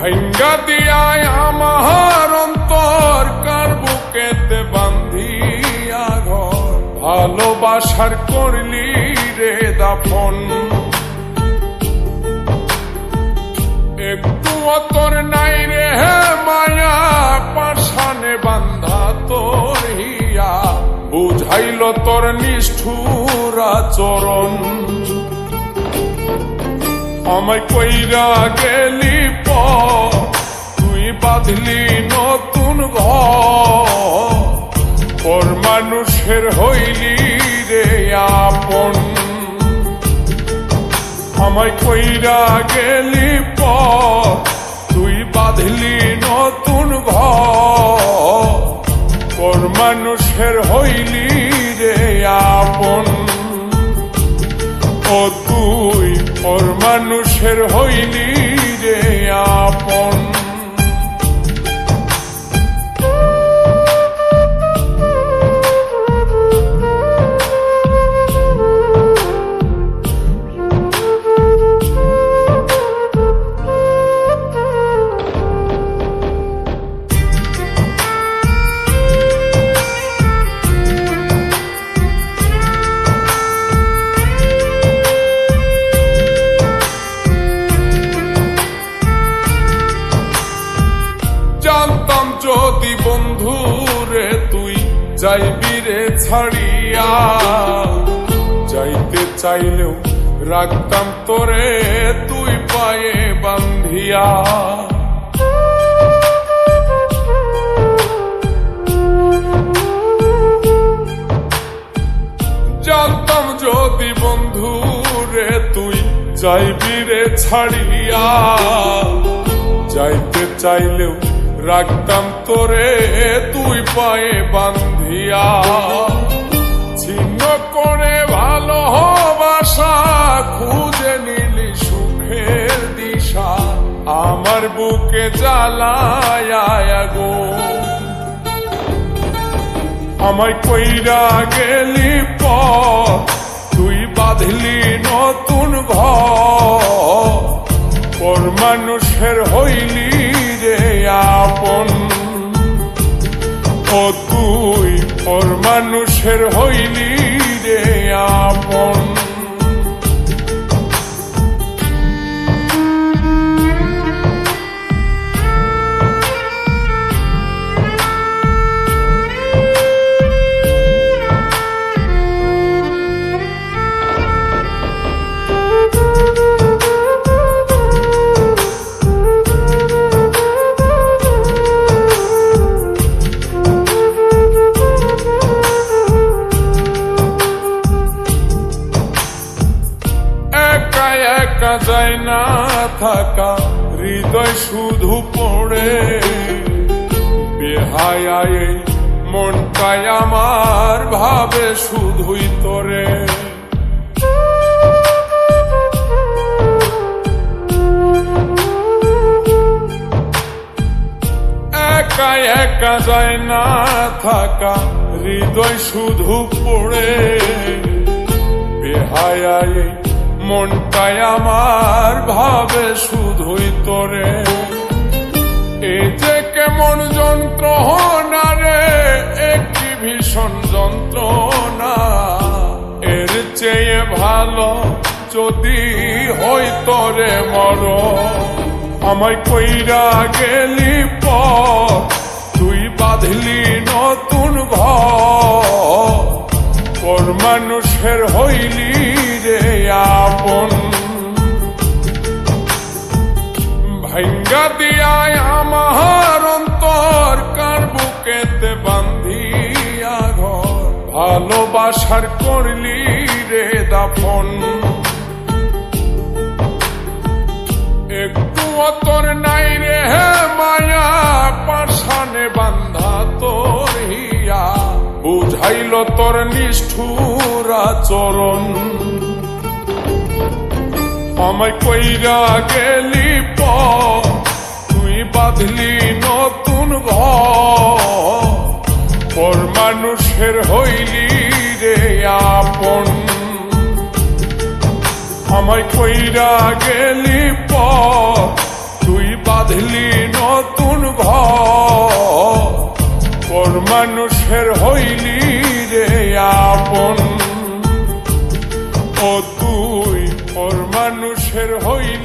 ভাঙ্গা দিয়ায় আমার অন্তর কার বুকেতে বান্ধিয়া ঘর ভালোবাসার করলি রে দাফন একটু তোর নাই রে মায়া পাশানে বান্ধা তোর হিয়া বুঝাইল তোর নিষ্ঠুর আচরণ আমায় কইরা গেলি তুই বাঁধলি নতুন ঘর পর মানুষের হইলি রে আপন আমায় কইরা গেলি তুই বাঁধলি নতুন ঘর পর মানুষের হইলি রে আপন ও তুই পর মানুষের হইলি রে আপন জানতাম যদি বন্ধু রে তুই যাইবি রে ছাড়িয়া যাইতে চাইলেও রাখতাম তোরে তুই পায়ে বান্ধিয়া জানতাম যদি বন্ধু রে তুই যাইবি রে ছাড়িয়া যাইতে চাইলেও রাখতাম তোরে তুই পায়ে বান্ধিয়া ছিন্ন করে ভালোবাসা খুঁজে নিলি সুখের দিশা আমার বুকে জ্বালায় গো আমায় কইরা গেলি তুই বাঁধলি নতুন ঘর পর মানুষের হইলি রে আপন ও তুই পর মানুষের হইলি রে আপন একা যায় না থাকা হৃদয় শুধু পড়ে বেহায় মনটাই আমার ভাবে শুধুই তোরে একা একা যায় না থাকা হৃদয় শুধু পড়ে বেহায় মনটাই আমার ভাবে শুধুই তোরে এই যে কেমন যন্ত্রণা রে একটি ভীষণ যন্ত্রণা এর চেয়ে ভালো যদি হই তোরে মর আমায় কইরা গেলি তুই বাঁধলি নতুন ঘর পর মানুষের হইলি রে আপন ভাঙ্গা দিয়ায় আমার অন্তর কার বুকেতে বান্ধিয়া ঘর ভালোবাসার করলি রে দাফন একটু তোর নাই রে মায়া পাশানে বান্ধা তোর হিয়া বুঝাইল তোর নিষ্ঠুর আচরণ আমায় কইরা গেলি তুই বাঁধলি নতুন ঘর পর মানুষের হইলি রে আপন আমায় কইরা গেলি তুই বাঁধলি নতুন ঘর, পর মানুষের হইলি রে আপন। ও তুই পর মানুষের হইলি